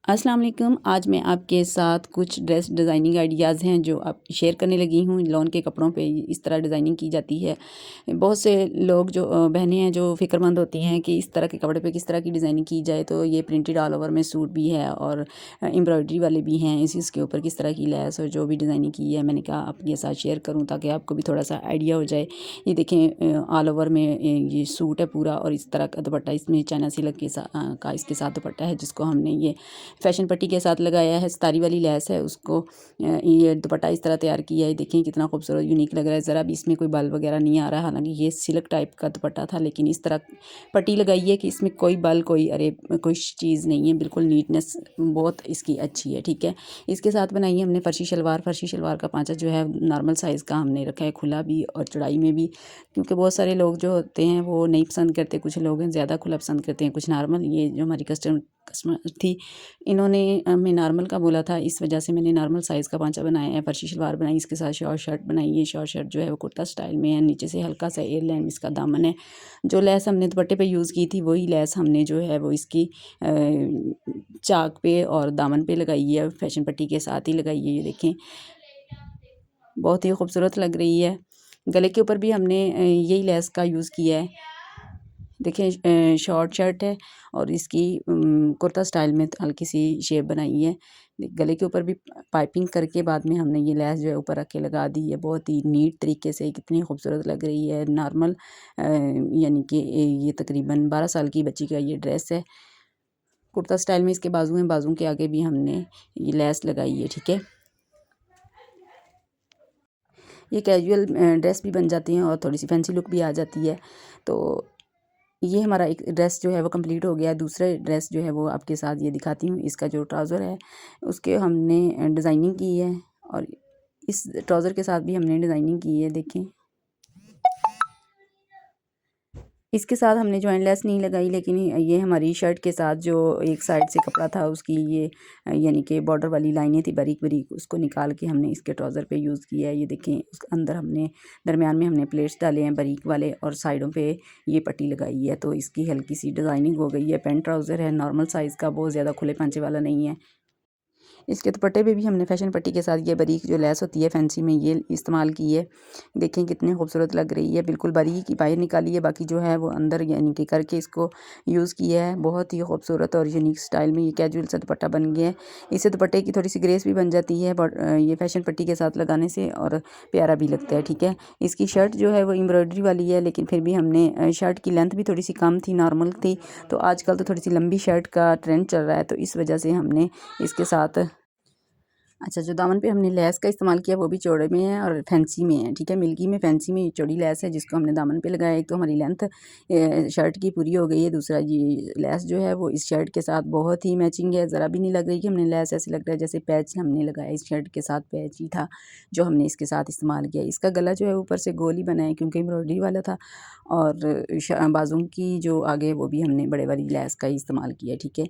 अस्सलाम वालेकुम। आज मैं आपके साथ कुछ ड्रेस डिज़ाइनिंग आइडियाज़ हैं जो आप शेयर करने लगी हूँ। लॉन के कपड़ों पे इस तरह डिज़ाइनिंग की जाती है। बहुत से लोग जो बहनें हैं जो फ़िक्रमंद होती हैं कि इस तरह के कपड़े पे किस तरह की डिज़ाइनिंग की जाए, तो ये प्रिंटेड ऑल ओवर में सूट भी है और एम्ब्रॉयडरी वाले भी हैं। इसके ऊपर किस तरह की लैस और जो भी डिज़ाइनिंग की है, मैंने कहा आपके साथ शेयर करूँ ताकि आपको भी थोड़ा सा आइडिया हो जाए। ये देखें, ऑल ओवर में ये सूट है पूरा और इस तरह का दुपट्टा इसमें चाइना सिल्क का इसके साथ दुपट्टा है, जिसको हमने ये फैशन पट्टी के साथ लगाया है। सितारी वाली लैस है, उसको ये दुपट्टा इस तरह तैयार किया है। देखें कितना खूबसूरत यूनिक लग रहा है। ज़रा भी इसमें कोई बल वगैरह नहीं आ रहा। हालांकि ये सिल्क टाइप का दुपट्टा था, लेकिन इस तरह पट्टी लगाई है कि इसमें कोई बल कोई चीज़ नहीं है। बिल्कुल नीटनेस बहुत इसकी अच्छी है। ठीक है, इसके साथ बनाई है हमने फर्शी शलवार। फर्शी शलवार का पांचा जो है नॉर्मल साइज़ का हमने रखा है, खुला भी और चौड़ाई में भी, क्योंकि बहुत सारे लोग जो होते हैं वो नहीं पसंद करते। कुछ लोग हैं ज़्यादा खुला पसंद करते हैं, कुछ नॉर्मल। ये जो हमारी कस्टमर थी, इन्होंने हमें नॉर्मल का बोला था, इस वजह से मैंने नॉर्मल साइज़ का पांचा बनाया है। फर्शी शलवार बनाई, इसके साथ शॉर्ट शर्ट बनाई है। शॉर्ट शर्ट जो है वो कुर्ता स्टाइल में है, नीचे से हल्का सा एयर लाइन इसका दामन है। जो लैस हमने दुपट्टे पे यूज़ की थी वही लैस हमने जो है वो इसकी चाक पे और दामन पे लगाई है, फैशन पट्टी के साथ ही लगाई है। ये देखें बहुत ही खूबसूरत लग रही है। गले के ऊपर भी हमने यही लैस का यूज़ किया है। देखें, शॉर्ट शर्ट है और इसकी कुर्ता स्टाइल में हल्की सी शेप बनाई है। गले के ऊपर भी पाइपिंग करके बाद में हमने ये लैस जो है ऊपर रख के लगा दी है। बहुत ही नीट तरीके से, कितनी खूबसूरत लग रही है। नॉर्मल यानी कि ये तकरीबन 12 साल की बच्ची का ये ड्रेस है। कुर्ता स्टाइल में इसके बाजू हैं, बाजू के आगे भी हमने ये लैस लगाई है। ठीक है, ये कैजुअल ड्रेस भी बन जाती हैं और थोड़ी सी फैंसी लुक भी आ जाती है। तो ये हमारा एक ड्रेस जो है वो कंप्लीट हो गया है। दूसरा ड्रेस जो है वो आपके साथ ये दिखाती हूँ। इसका जो ट्राउज़र है उसके हमने डिज़ाइनिंग की है और इस ट्राउज़र के साथ भी हमने डिज़ाइनिंग की है। देखें, इसके साथ हमने जॉइंट लेस नहीं लगाई, लेकिन ये हमारी शर्ट के साथ जो एक साइड से कपड़ा था उसकी ये यानी कि बॉर्डर वाली लाइनें थी बारीक बारीक, उसको निकाल के हमने इसके ट्राउज़र पे यूज़ किया है। ये देखें, उसके अंदर हमने दरमियान में हमने प्लेट्स डाले हैं बारीक वाले और साइडों पे ये पट्टी लगाई है, तो इसकी हल्की सी डिज़ाइनिंग हो गई है। पेंट ट्राउज़र है, नॉर्मल साइज़ का, बहुत ज़्यादा खुले पांचे वाला नहीं है। इसके दुपट्टे पे भी हमने फैशन पट्टी के साथ ये बारीक जो लैस होती है फैंसी में, ये इस्तेमाल की है। देखें कितनी खूबसूरत लग रही है। बिल्कुल बारीक ही बाहर निकाली है, बाकी जो है वो अंदर यानी कि करके इसको यूज़ किया है। बहुत ही खूबसूरत और यूनिक स्टाइल में ये कैजुअल सा दुपट्टा बन गया है। इससे दुपट्टे की थोड़ी सी ग्रेस भी बन जाती है ये फैशन पट्टी के साथ लगाने से, और प्यारा भी लगता है। ठीक है, इसकी शर्ट जो है वो एम्ब्रॉयडरी वाली है, लेकिन फिर भी हमने शर्ट की लेंथ भी थोड़ी सी कम थी, नॉर्मल थी। तो आजकल तो थोड़ी सी लंबी शर्ट का ट्रेंड चल रहा है, तो इस वजह से हमने इसके साथ अच्छा, जो दामन पे हमने लैस का इस्तेमाल किया वो भी चौड़े में है और फैंसी में है। ठीक है, मिल्की में फैंसी में चौड़ी लैस है जिसको हमने दामन पे लगाया। एक तो हमारी लेंथ शर्ट की पूरी हो गई है, दूसरा ये लैस जो है वो इस शर्ट के साथ बहुत ही मैचिंग है। ज़रा भी नहीं लग रही कि हमने लैस, ऐसे लग रहा है जैसे पैच हमने लगाया। इस शर्ट के साथ पैच ही था जो हमने इसके साथ इस्तेमाल किया। इसका गला जो है ऊपर से गोल ही बना है क्योंकि एम्ब्रॉयडरी वाला था, और बाजू की जो आगे वो भी हमने बड़े वाली लैस का ही इस्तेमाल किया। ठीक है,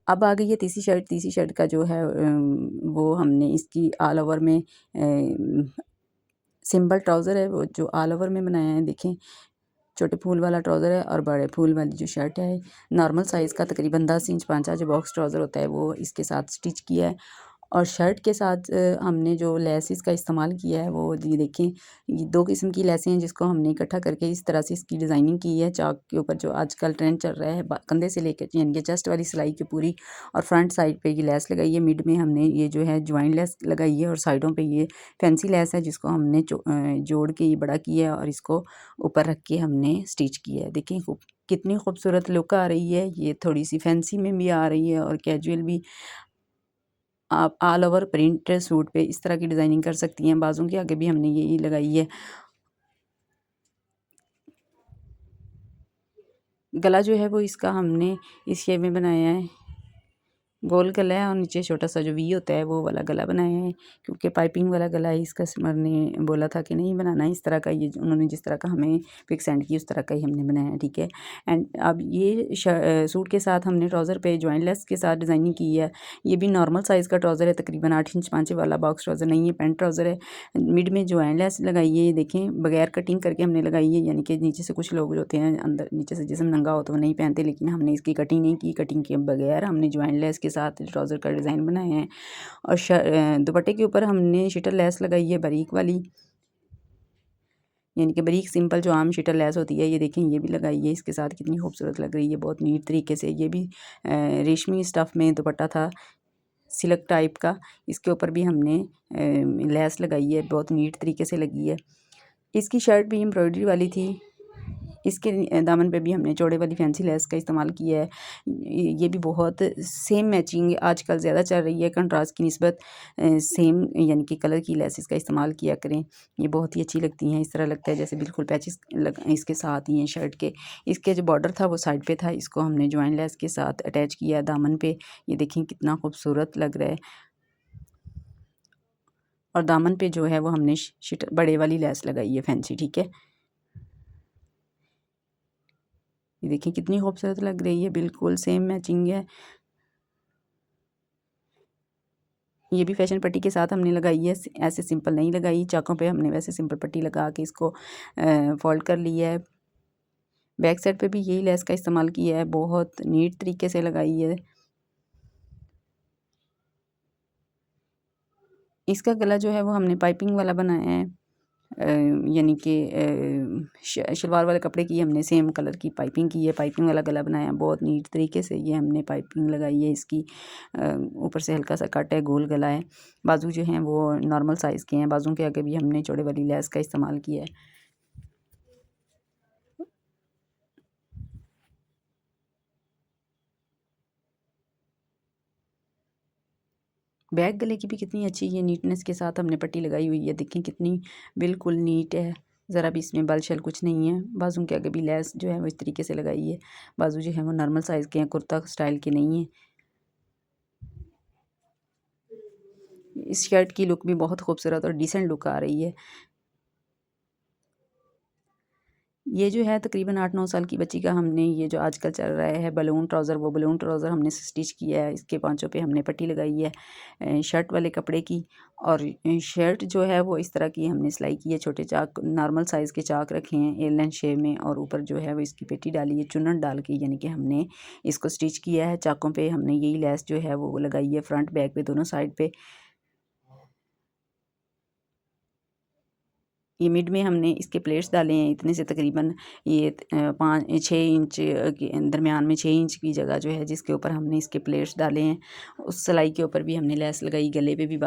अब आ गई है तीसरी शर्ट। तीसरी शर्ट का जो है वो हमने इसकी ऑल ओवर में सिंपल ट्राउज़र है वो जो ऑल ओवर में बनाया है। देखें, छोटे फूल वाला ट्राउज़र है और बड़े फूल वाली जो शर्ट है नॉर्मल साइज़ का तकरीबन 10 इंच पांचा जो बॉक्स ट्राउज़र होता है वो इसके साथ स्टिच किया है। और शर्ट के साथ हमने जो लेसिस का इस्तेमाल किया है वो ये देखें, ये 2 किस्म की लेसें हैं जिसको हमने इकट्ठा करके इस तरह से इसकी डिज़ाइनिंग की है चाक के ऊपर, जो आजकल ट्रेंड चल रहा है। कंधे से लेकर यानी कि चेस्ट वाली सिलाई की पूरी, और फ्रंट साइड पे ये लेस लगाई है। मिड में हमने ये जो है ज्वाइन लेस लगाई है और साइडों पे ये फैंसी लेस है जिसको हमने जोड़ के ये बड़ा किया है और इसको ऊपर रख के हमने स्टिच किया है। देखें कितनी खूबसूरत लुक आ रही है। ये थोड़ी सी फैंसी में भी आ रही है और कैजुअल भी। आप ऑल ओवर प्रिंट सूट पे इस तरह की डिज़ाइनिंग कर सकती हैं। बाजू के आगे भी हमने यही लगाई है। गला जो है वो इसका हमने इस शेप में बनाया है। गोल गला है और नीचे छोटा सा जो वी होता है वो वाला गला बनाया है, क्योंकि पाइपिंग वाला गला इस कस्टमर ने बोला था कि नहीं बनाना इस तरह का। ये उन्होंने जिस तरह का हमें पिक सेंड की उस तरह का ही हमने बनाया है, ठीक है। एंड अब ये सूट के साथ हमने ट्राउज़र पे जॉइन लेस के साथ डिज़ाइनिंग की है। ये भी नॉर्मल साइज़ का ट्राउज़र है, तकरीबन 8 इंच पाँचे वाला बॉक्स ट्राउज़र नहीं है, पैंट ट्राउज़र है। मिड में जॉइन लेस लगाई है, ये देखें बगैर कटिंग करके हमने लगाई है, यानी कि नीचे से कुछ लोग जो होते हैं अंदर नीचे से जिस्म नंगा हो तो वो नहीं पहनते, लेकिन हमने इसकी कटिंग नहीं की। कटिंग के बगैर हमने जॉइन लेस के साथ ट्राउज़र का डिज़ाइन बनाए हैं। और दुपट्टे के ऊपर हमने शिटर लेस लगाई है बारीक वाली, यानी कि बारीक सिंपल जो आम शिटर लेस होती है, ये देखें ये भी लगाई है। इसके साथ कितनी खूबसूरत लग रही है, बहुत नीट तरीके से। ये भी रेशमी स्टफ़ में दुपट्टा था, सिल्क टाइप का। इसके ऊपर भी हमने लेस लगाई है, बहुत नीट तरीके से लगी है। इसकी शर्ट भी एम्ब्रॉयडरी वाली थी। इसके दामन पे भी हमने चौड़े वाली फैंसी लेस का इस्तेमाल किया है। ये भी बहुत सेम मैचिंग आजकल ज़्यादा चल रही है, कंट्रास्ट की निस्बत सेम यानी कि कलर की लेसेस का इस्तेमाल किया करें, ये बहुत ही अच्छी लगती हैं। इस तरह लगता है जैसे बिल्कुल पैचेस इसके साथ ही हैं शर्ट के। इसके जो बॉर्डर था वो साइड पे था, इसको हमने जॉइन लेस के साथ अटैच किया दामन पे। ये देखें कितना खूबसूरत लग रहा है। और दामन पे जो है वो हमने बड़े वाली लेस लगाई है फैंसी, ठीक है। ये देखिए कितनी खूबसूरत लग रही है, बिल्कुल सेम मैचिंग है। ये भी फैशन पट्टी के साथ हमने लगाई है, ऐसे सिंपल नहीं लगाई, चाकों पे हमने वैसे सिंपल पट्टी लगा के इसको फोल्ड कर लिया है। बैक साइड पे भी यही लेस का इस्तेमाल किया है, बहुत नीट तरीके से लगाई है। इसका गला जो है वो हमने पाइपिंग वाला बनाया है, यानी कि शलवार वाले कपड़े की हमने सेम कलर की पाइपिंग की है, पाइपिंग वाला गला बनाया बहुत नीट तरीके से। ये हमने पाइपिंग लगाई है इसकी, ऊपर से हल्का सा कट है, गोल गला है। बाजू जो हैं वो नॉर्मल साइज़ के हैं, बाजू के आगे भी हमने चौड़े वाली लेस का इस्तेमाल किया है। बैक गले की भी कितनी अच्छी ये नीटनेस के साथ हमने पट्टी लगाई हुई है, देखें कितनी बिल्कुल नीट है, ज़रा भी इसमें बल शल कुछ नहीं है। बाजू के आगे भी लेस जो है वो इस तरीके से लगाई है। बाजू जो है वो नॉर्मल साइज़ के हैं, कुर्ता स्टाइल के नहीं है। इस शर्ट की लुक भी बहुत खूबसूरत और डिसेंट लुक आ रही है। ये जो है तकरीबन 8-9 साल की बच्ची का हमने ये जो आजकल चल रहा है बलून ट्राउज़र, वो बलून ट्राउज़र हमने स्टिच किया है। इसके पाँचों पे हमने पट्टी लगाई है शर्ट वाले कपड़े की। और शर्ट जो है वो इस तरह की हमने सिलाई की है, छोटे चाक नॉर्मल साइज़ के चाक रखे हैं एयरलाइन शेप में, और ऊपर जो है वो इसकी पेटी डाली है चुन्नट डाल के, यानी कि हमने इसको स्टिच किया है। चाकों पे हमने यही लेस जो है वो लगाई है, फ्रंट बैक पे दोनों साइड पे। ये मिड में हमने इसके प्लेट्स डाले हैं इतने से, तकरीबन ये 5-6 इंच के दरमियान में 6 इंच की जगह जो है जिसके ऊपर हमने इसके प्लेट्स डाले हैं। उस सिलाई के ऊपर भी हमने लेस लगाई, गले पे भी